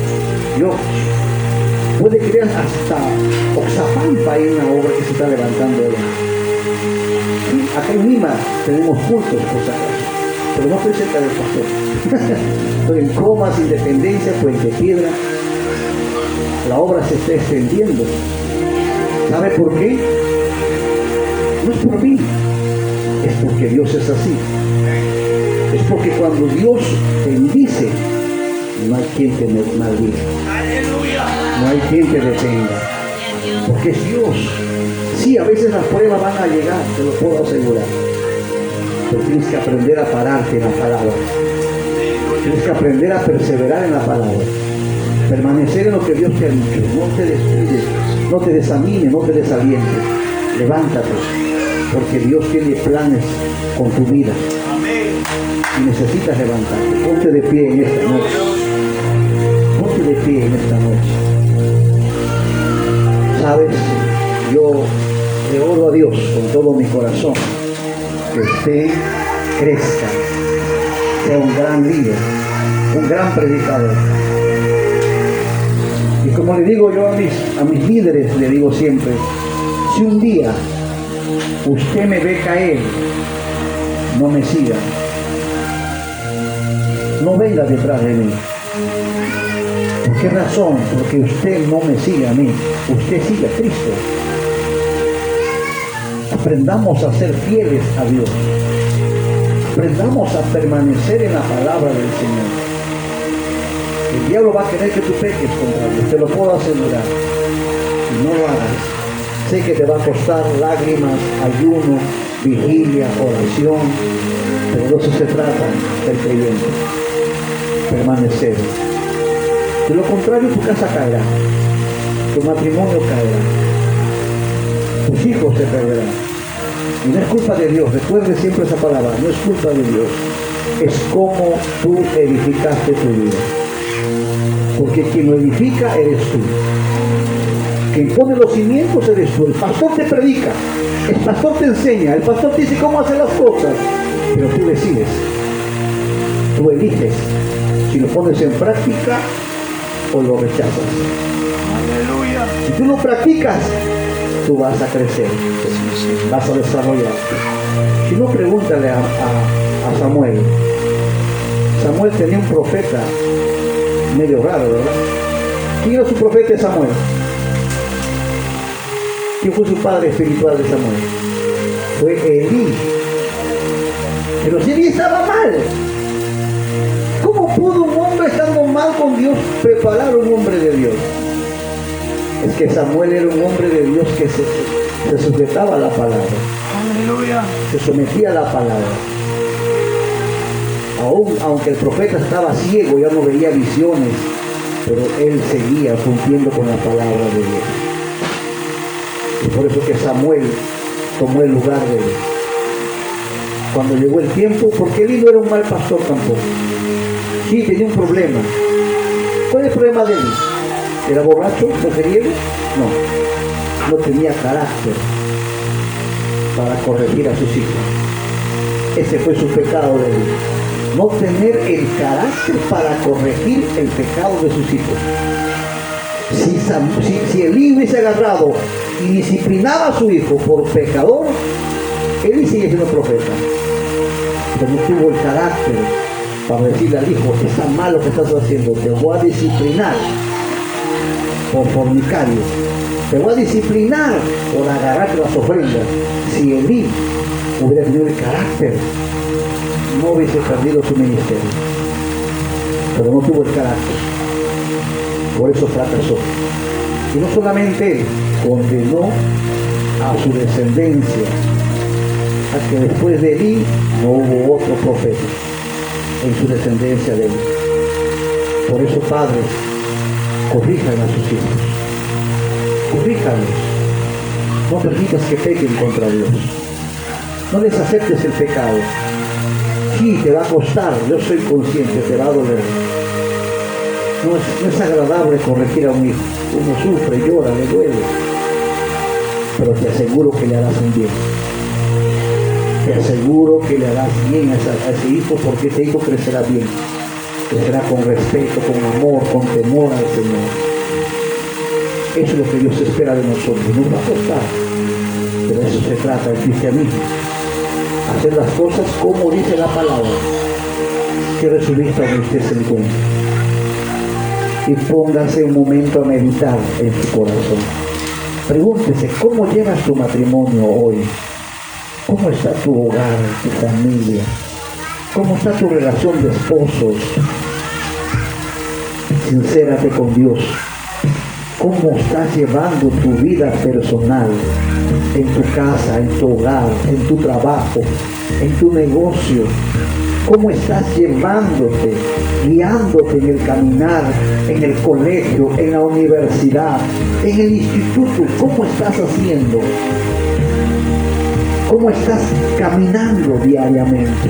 Speaker 5: yo. Puede creer hasta Oxapampa hay una obra que se está levantando allá. Sí, acá en Lima tenemos cultos, pero no estoy cerca del pastor. Estoy en Comas, Independencia, Puente Piedra. La obra se está extendiendo. ¿Sabe por qué? No es por mí, es porque Dios es así. Es porque cuando Dios bendice, no hay quien te maldiga. No hay quien te detenga, porque es Dios. Sí, a veces las pruebas van a llegar, te lo puedo asegurar, pero tienes que aprender a pararte en la palabra. Tienes que aprender a perseverar en la palabra, permanecer en lo que Dios te ha dicho. No te descuides, no te desanimes, no te desalientes. Levántate, porque Dios tiene planes con tu vida y necesitas levantarte. Ponte de pie en esta noche. Ponte de pie en esta noche. Sabes, yo le oro a Dios con todo mi corazón que usted crezca, sea un gran líder, un gran predicador. Y como le digo yo a mis líderes, le digo siempre, si un día usted me ve caer, no me siga, no venga detrás de mí. ¿Por qué razón? Porque usted no me sigue a mí, usted sigue a Cristo. Aprendamos a ser fieles a Dios. Aprendamos a permanecer en la palabra del Señor. El diablo va a querer que tú peques contra Dios, te lo puedo asegurar. Y no lo hagas. Sé que te va a costar lágrimas, ayuno, vigilia, oración, pero de eso se trata del creyente. Permanecer. De lo contrario, tu casa caerá, tu matrimonio caerá, tus hijos se perderán. Y no es culpa de Dios, recuerde siempre esa palabra, no es culpa de Dios, es como tú edificaste tu vida. Porque quien lo edifica eres tú. Quien pone los cimientos eres tú. El pastor te predica, el pastor te enseña, el pastor te dice cómo hacer las cosas, pero tú decides, tú eliges si lo pones en práctica o lo rechazas.
Speaker 4: Aleluya.
Speaker 5: Si tú lo practicas, tú vas a crecer, vas a desarrollar. Si no, pregúntale a Samuel. Samuel tenía un profeta medio raro, ¿verdad? ¿Quién era su profeta de Samuel? ¿Quién fue su padre espiritual de Samuel? Fue Elí. Pero si Elí estaba mal, ¿cómo pudo un hombre estando mal con Dios preparar un hombre de Dios? Es que Samuel era un hombre de Dios que se sujetaba a la palabra.
Speaker 4: Aleluya.
Speaker 5: Se sometía a la palabra. Aunque el profeta estaba ciego, ya no veía visiones, pero él seguía cumpliendo con la palabra de Dios. Y por eso que Samuel tomó el lugar de él. Cuando llegó el tiempo, porque él no era un mal pastor tampoco. Sí, tenía un problema. ¿Cuál es el problema de él? ¿Era borracho, mujeriego? No. No tenía carácter para corregir a sus hijos. Ese fue su pecado de él. No tener el carácter para corregir el pecado de sus hijos. Si Elí hubiese agarrado y disciplinaba a su hijo por pecador, Elí sigue siendo profeta. Pero no tuvo el carácter para decirle al hijo, está mal lo que estás haciendo, te voy a disciplinar por fornicario, te voy a disciplinar por agarrarte las ofrendas. Si Elí hubiera tenido el carácter, no hubiese perdido su ministerio, pero no tuvo el carácter, por eso fracasó. Y no solamente él, condenó a su descendencia, a que después de Elí no hubo otro profeta en su descendencia de él. Por eso, padres, corrijan a sus hijos, corríjanlos, no permitas que pequen contra Dios, no les aceptes el pecado. Sí, te va a costar, yo soy consciente, te va a doler. No es agradable corregir a un hijo. Uno sufre, llora, le duele. Pero te aseguro que le harás un bien. Te aseguro que le harás bien a ese hijo, porque ese hijo crecerá bien. Crecerá con respeto, con amor, con temor al Señor. Eso es lo que Dios espera de nosotros. Nos va a costar, pero de eso se trata el cristianismo. Hacer las cosas como dice la palabra. Cierre su vista donde usted se encuentra y póngase un momento a meditar en su corazón. Pregúntese, ¿cómo llevas tu matrimonio hoy? ¿Cómo está tu hogar, tu familia? ¿Cómo está tu relación de esposos? Sincérate con Dios. ¿Cómo estás llevando tu vida personal? En tu casa, en tu hogar, en tu trabajo, en tu negocio. ¿Cómo estás llevándote, guiándote en el caminar, en el colegio, en la universidad, en el instituto? ¿Cómo estás haciendo? ¿Cómo estás caminando diariamente?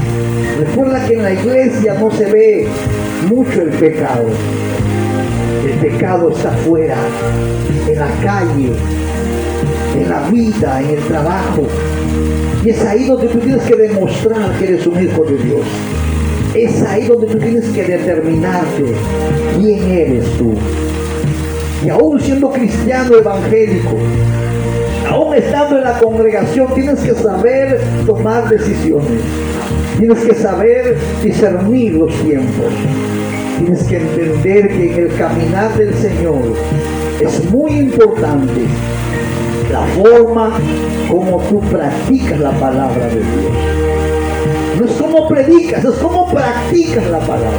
Speaker 5: Recuerda que en la iglesia no se ve mucho el pecado. El pecado está afuera, en la calle, en la vida, en el trabajo. Y es ahí donde tú tienes que demostrar que eres un hijo de Dios. Es ahí donde tú tienes que determinarte quién eres tú. Y aún siendo cristiano evangélico, Aún estando en la congregación, tienes que saber tomar decisiones. Tienes que saber discernir los tiempos. Tienes que entender que en el caminar del Señor es muy importante la forma como tú practicas la palabra de Dios. No es como predicas, es como practicas la palabra.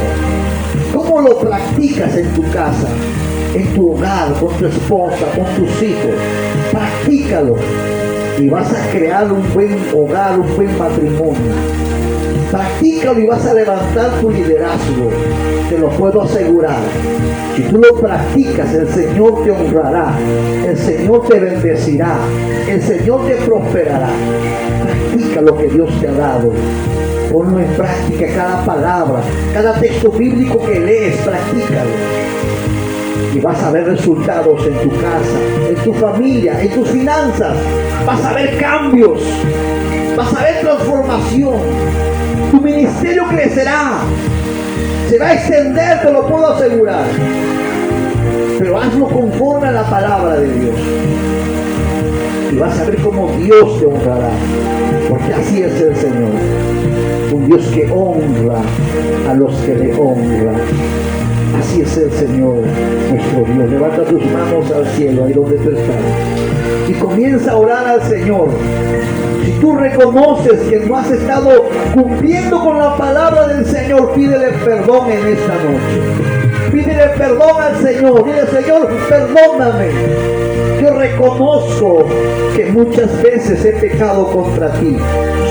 Speaker 5: ¿Cómo lo practicas en tu casa, en tu hogar, con tu esposa, con tus hijos? Practícalo y vas a crear un buen hogar, un buen matrimonio. Practícalo y vas a levantar tu liderazgo, te lo puedo asegurar. Si tú lo practicas, el Señor te honrará, el Señor te bendecirá, el Señor te prosperará. Practica lo que Dios te ha dado. Ponlo en práctica, cada palabra, cada texto bíblico que lees, practícalo. Y vas a ver resultados en tu casa, en tu familia, en tus finanzas. Vas a ver cambios, vas a ver transformación. Tu ministerio crecerá, se va a extender, te lo puedo asegurar. Pero hazlo conforme a la palabra de Dios. Y vas a ver cómo Dios te honrará, porque así es el Señor. Un Dios que honra a los que le honran. Así es el Señor, nuestro Dios. Levanta tus manos al cielo, ahí donde tú estás, y comienza a orar al Señor. Si tú reconoces que no has estado cumpliendo con la palabra del Señor, pídele perdón en esta noche. Pídele perdón al Señor. Dile: Señor, perdóname. Yo reconozco que muchas veces he pecado contra ti.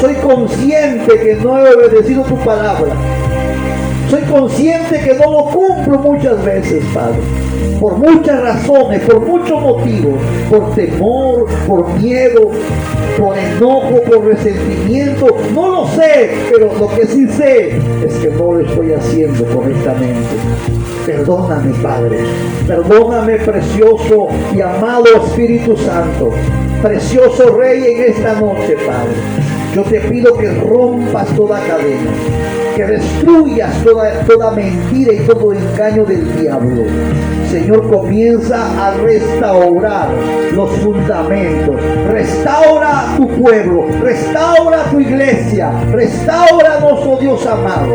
Speaker 5: Soy consciente que no he obedecido tu palabra. Soy consciente que no lo cumplo muchas veces, Padre. Por muchas razones, por muchos motivos. Por temor, por miedo, por enojo, por resentimiento. No lo sé, pero lo que sí sé es que no lo estoy haciendo correctamente. Perdóname, Padre. Perdóname, precioso y amado Espíritu Santo. Precioso Rey, en esta noche, Padre. Yo te pido que rompas toda cadena, que destruyas toda mentira y todo engaño del diablo. Señor, comienza a restaurar los fundamentos. Restaura tu pueblo, restaura tu iglesia, restauranos, oh Dios amado.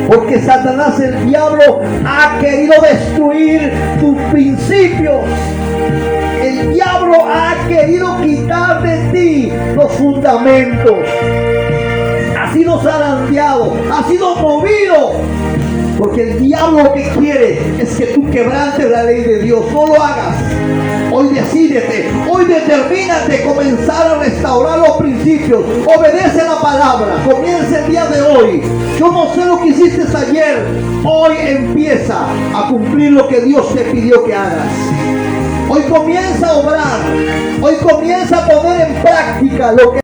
Speaker 5: Porque Satanás, el diablo, ha querido destruir tus principios. El diablo ha querido quitar de ti los fundamentos. Ha sido zarandeado, ha sido movido. Porque el diablo lo que quiere es que tú quebrantes la ley de Dios. No lo hagas. Hoy decídete, hoy determínate comenzar a restaurar los principios. Obedece la palabra. Comienza el día de hoy. Yo no sé lo que hiciste ayer. Hoy empieza a cumplir lo que Dios te pidió que hagas. Hoy comienza a obrar. Hoy comienza a poner en práctica lo que